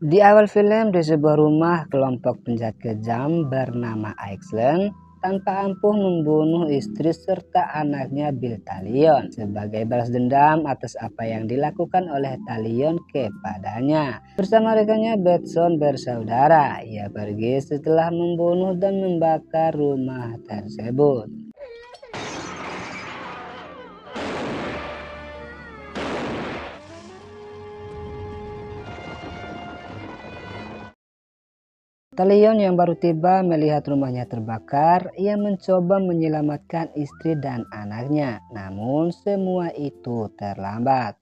Di awal film, di sebuah rumah, kelompok penjahat kejam bernama Iceland tanpa ampuh membunuh istri serta anaknya Bill Talion sebagai balas dendam atas apa yang dilakukan oleh Talion kepadanya. Bersama rekannya Batson bersaudara, ia pergi setelah membunuh dan membakar rumah tersebut. Talion yang baru tiba melihat rumahnya terbakar. Ia mencoba menyelamatkan istri dan anaknya, namun semua itu terlambat.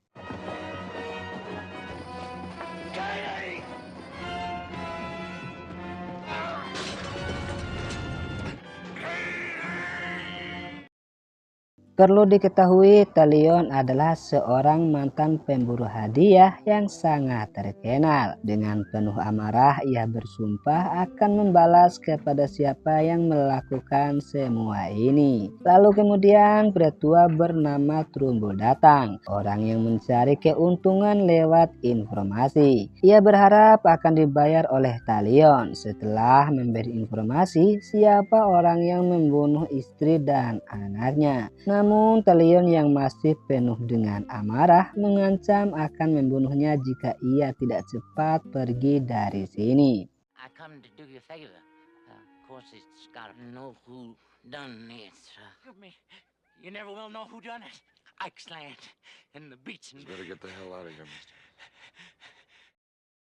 Perlu diketahui, Talion adalah seorang mantan pemburu hadiah yang sangat terkenal. Dengan penuh amarah, ia bersumpah akan membalas kepada siapa yang melakukan semua ini. Lalu kemudian pria tua bernama Trumbull datang, orang yang mencari keuntungan lewat informasi. Ia berharap akan dibayar oleh Talion setelah memberi informasi siapa orang yang membunuh istri dan anaknya. Namun Talion yang masih penuh dengan amarah mengancam akan membunuhnya jika ia tidak cepat pergi dari sini.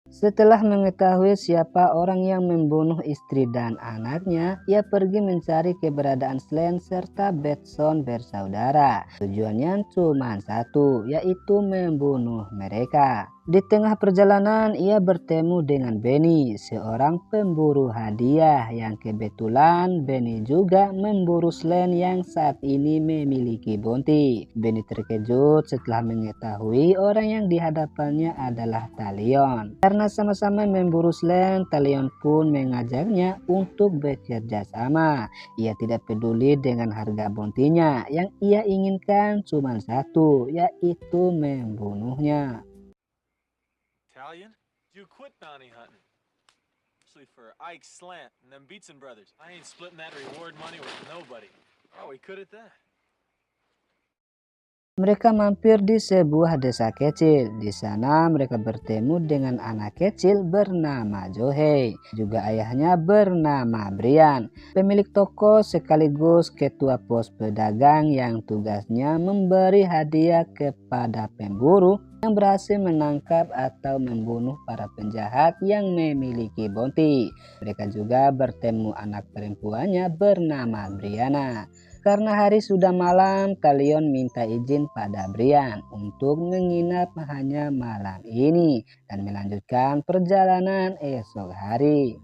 Setelah mengetahui siapa orang yang membunuh istri dan anaknya, ia pergi mencari keberadaan Slan serta Batson bersaudara. Tujuannya cuma satu, yaitu membunuh mereka. Di tengah perjalanan, ia bertemu dengan Benny, seorang pemburu hadiah yang kebetulan Benny juga memburu Slan yang saat ini memiliki bounty. Benny terkejut setelah mengetahui orang yang dihadapannya adalah Talion. Karena sama-sama memburu Slan, Talion pun mengajaknya untuk bekerja sama. Ia tidak peduli dengan harga bounty-nya, yang ia inginkan cuma satu, yaitu membunuhnya. Italian? You quit bounty hunting. Especially for Ike Slant and them Beatson brothers. I ain't splitting that reward money with nobody. Oh, we could at that. Mereka mampir di sebuah desa kecil. Di sana mereka bertemu dengan anak kecil bernama Johei. Juga ayahnya bernama Brian, pemilik toko sekaligus ketua pos pedagang yang tugasnya memberi hadiah kepada pemburu yang berhasil menangkap atau membunuh para penjahat yang memiliki bounty. Mereka juga bertemu anak perempuannya bernama Brianna. Karena hari sudah malam, Talion minta izin pada Brian untuk menginap hanya malam ini dan melanjutkan perjalanan esok hari.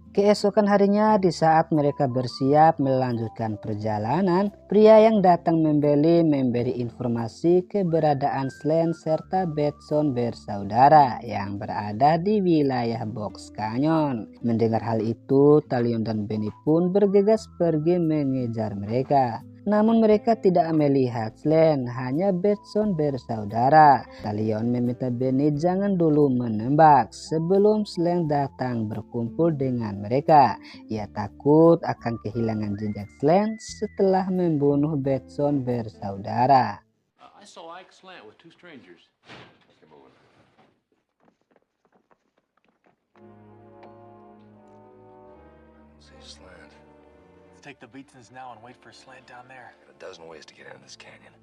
Keesokan harinya, di saat mereka bersiap melanjutkan perjalanan, pria yang datang memberi informasi keberadaan Slan serta Batson bersaudara yang berada di wilayah Box Canyon. Mendengar hal itu, Talion dan Benny pun bergegas pergi mengejar mereka. Namun mereka tidak melihat Slan, hanya Batson bersaudara. Talion meminta Benny jangan dulu menembak sebelum Slan datang berkumpul dengan mereka. Ia takut akan kehilangan jejak Slan setelah membunuh Batson bersaudara. I saw Ike Slant with two strangers. Slant. Let's take the Beatsons now and wait for Slant down there. Got a dozen ways to get into this canyon.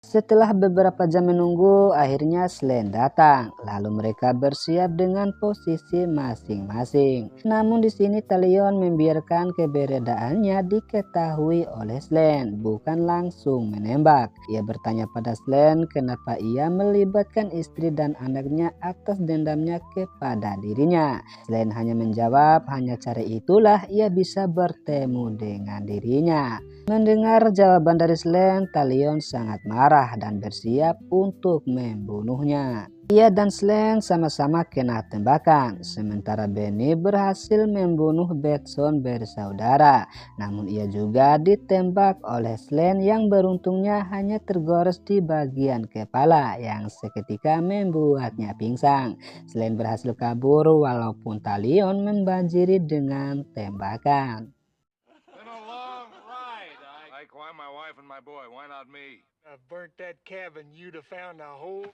Setelah beberapa jam menunggu, akhirnya Slan datang. Lalu mereka bersiap dengan posisi masing-masing. Namun di sini Talion membiarkan keberadaannya diketahui oleh Slan, bukan langsung menembak. Ia bertanya pada Slan kenapa ia melibatkan istri dan anaknya atas dendamnya kepada dirinya. Slan hanya menjawab hanya cara itulah ia bisa bertemu dengan dirinya. Mendengar jawaban dari Slann, Talion sangat marah dan bersiap untuk membunuhnya. Ia dan Slann sama-sama kena tembakan, sementara Benny berhasil membunuh Batson bersaudara. Namun ia juga ditembak oleh Slann yang beruntungnya hanya tergores di bagian kepala yang seketika membuatnya pingsan. Slann berhasil kabur walaupun Talion membanjiri dengan tembakan. Been a long ride, Ike. Why my wife and my boy? Why not me? I burnt that cabin, you'd have found a whole...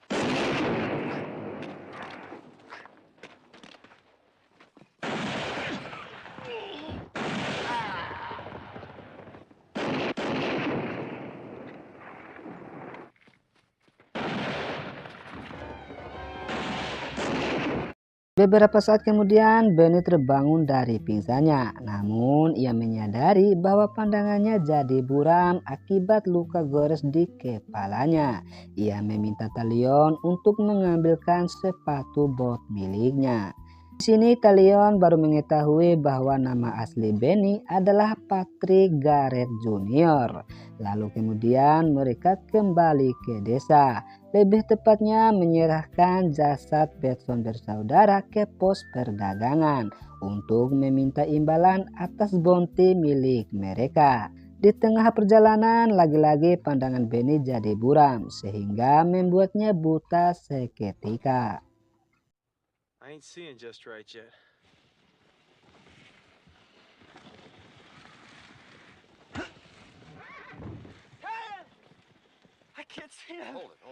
Beberapa saat kemudian Benny terbangun dari pingsannya, namun ia menyadari bahwa pandangannya jadi buram akibat luka gores di kepalanya. Ia meminta Talion untuk mengambilkan sepatu bot miliknya. Di sini Talion baru mengetahui bahwa nama asli Benny adalah Patrick Garrett Jr. Lalu kemudian mereka kembali ke desa. Lebih tepatnya menyerahkan jasad Batson bersaudara ke pos perdagangan untuk meminta imbalan atas bounty milik mereka. Di tengah perjalanan lagi-lagi pandangan Benny jadi buram sehingga membuatnya buta seketika. I ain't seeing just right yet. I can't see him. Hold it.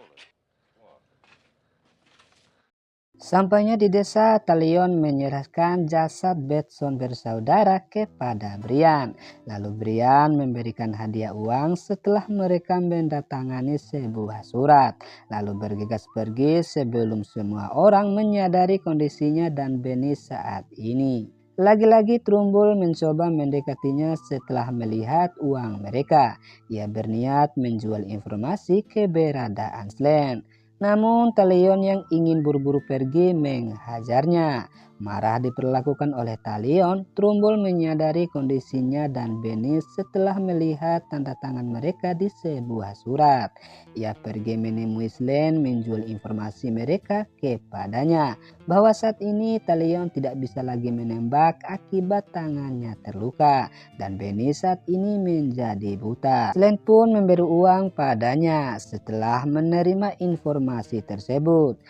Sampainya di desa, Talion menyerahkan jasad Batson bersaudara kepada Brian. Lalu Brian memberikan hadiah uang setelah mereka mendatangani sebuah surat. Lalu bergegas pergi sebelum semua orang menyadari kondisinya dan Benny saat ini. Lagi-lagi Trumbull mencoba mendekatinya setelah melihat uang mereka. Ia berniat menjual informasi keberadaan Slann. Namun Talion yang ingin buru-buru pergi menghajarnya. Marah diperlakukan oleh Talion, Trumbull menyadari kondisinya dan Benny setelah melihat tanda tangan mereka di sebuah surat. Ia pergi menemui Slann menjual informasi mereka kepadanya bahwa saat ini Talion tidak bisa lagi menembak akibat tangannya terluka dan Benny saat ini menjadi buta. Slann pun memberi uang padanya setelah menerima informasi tersebut.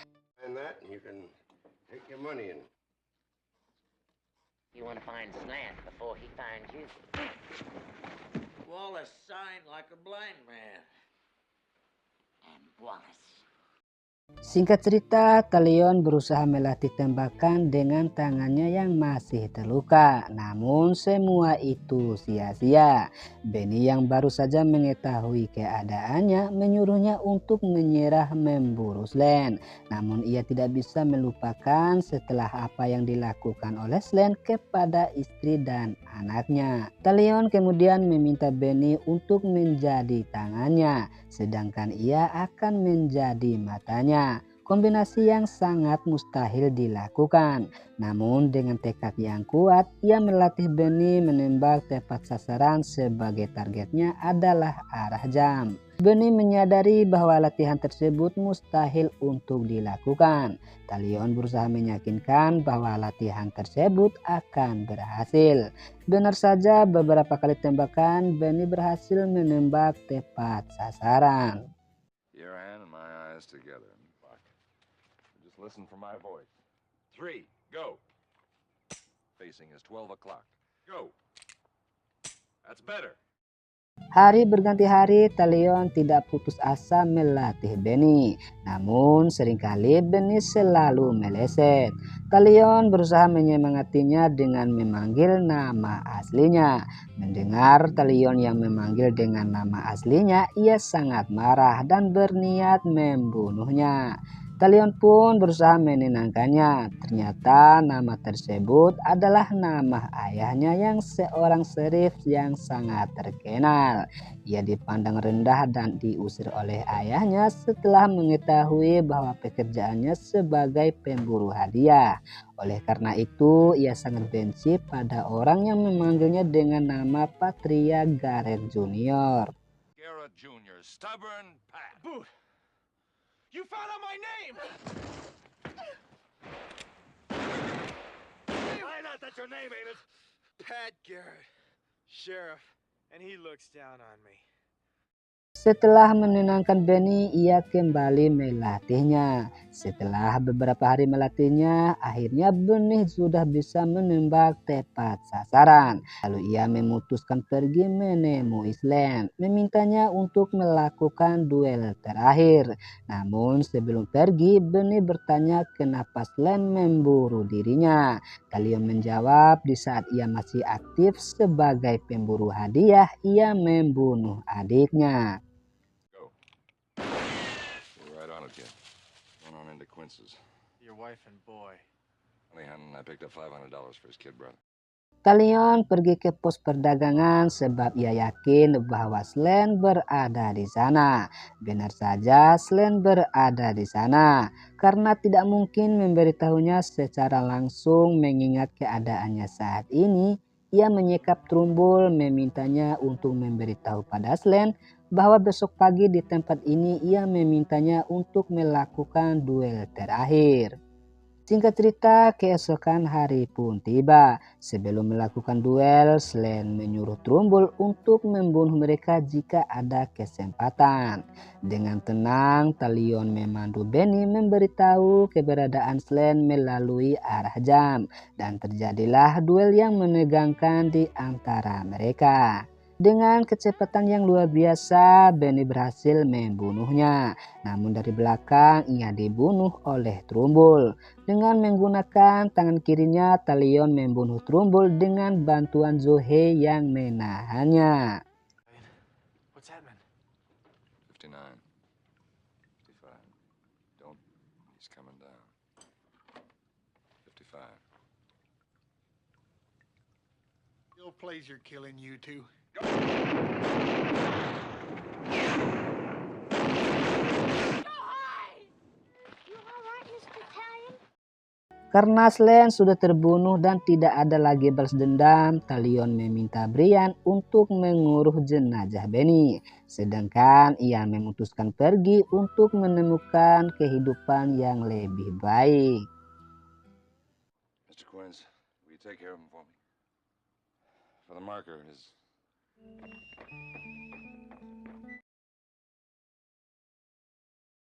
And that, you can take your money and You want to find Slant before he finds you. Wallace signed like a blind man. And Wallace. Singkat cerita, Talion berusaha melatih tembakan dengan tangannya yang masih terluka. Namun semua itu sia-sia. Benny yang baru saja mengetahui keadaannya menyuruhnya untuk menyerah memburu Slann. Namun ia tidak bisa melupakan setelah apa yang dilakukan oleh Slann kepada istri dan anaknya. Talion kemudian meminta Benny untuk menjadi tangannya, sedangkan ia akan menjadi matanya. Kombinasi yang sangat mustahil dilakukan. Namun dengan tekad yang kuat, ia melatih Benny menembak tepat sasaran sebagai targetnya adalah arah jam. Benny menyadari bahwa latihan tersebut mustahil untuk dilakukan. Talion berusaha meyakinkan bahwa latihan tersebut akan berhasil. Benar saja, beberapa kali tembakan Benny berhasil menembak tepat sasaran. Your hand and my eyes together. Just listen for my voice. 3, go. Facing is 12 o'clock. Go. That's better. Hari berganti hari, Talion tidak putus asa melatih Benny. Namun seringkali Benny selalu meleset. Talion berusaha menyemangatinya dengan memanggil nama aslinya. Mendengar Talion yang memanggil dengan nama aslinya, ia sangat marah dan berniat membunuhnya. Talion pun berusaha menenangkannya. Ternyata nama tersebut adalah nama ayahnya yang seorang serif yang sangat terkenal. Ia dipandang rendah dan diusir oleh ayahnya setelah mengetahui bahwa pekerjaannya sebagai pemburu hadiah. Oleh karena itu, ia sangat benci pada orang yang memanggilnya dengan nama Patria Garrett Jr. Garrett Jr., stubborn Pat. Boot! You found out my name! Find out that's your name, ain't it? Pat Garrett, sheriff, and he looks down on me. Setelah menenangkan Benny, ia kembali melatihnya. Setelah beberapa hari melatihnya, akhirnya Benny sudah bisa menembak tepat sasaran. Lalu ia memutuskan pergi menemui Slan, memintanya untuk melakukan duel terakhir. Namun sebelum pergi, Benny bertanya kenapa Slan memburu dirinya. Talion menjawab di saat ia masih aktif sebagai pemburu hadiah, ia membunuh adiknya. We're right on it, kid. Going on into Quince's. Your wife and boy. Honey, Hunting, I picked up $500 for his kid brother. Talion pergi ke pos perdagangan sebab ia yakin bahwa Slan berada di sana. Benar saja, Slan berada di sana karena tidak mungkin memberitahunya secara langsung mengingat keadaannya saat ini. Ia menyekap Trumbull memintanya untuk memberitahu pada Slan bahwa besok pagi di tempat ini ia memintanya untuk melakukan duel terakhir. Singkat cerita, keesokan hari pun tiba. Sebelum melakukan duel, Slan menyuruh Trumbull untuk membunuh mereka jika ada kesempatan. Dengan tenang, Talion memandu Benny memberitahu keberadaan Slan melalui arah jam. Dan terjadilah duel yang menegangkan di antara mereka. Dengan kecepatan yang luar biasa, Benny berhasil membunuhnya. Namun dari belakang ia dibunuh oleh Trumbull. Dengan menggunakan tangan kirinya, Talion membunuh Trumbull dengan bantuan Zoe yang menahannya. What's happening? 59. 55. Don't. He's coming down. 55. Still pleasure killing you two. Karena Slan sudah terbunuh dan tidak ada lagi balas dendam, Talion meminta Brian untuk menguruh jenazah Benny. Sedangkan ia memutuskan pergi untuk menemukan kehidupan yang lebih baik. Mr. Quince, will you take care of him for me? For the marker, his...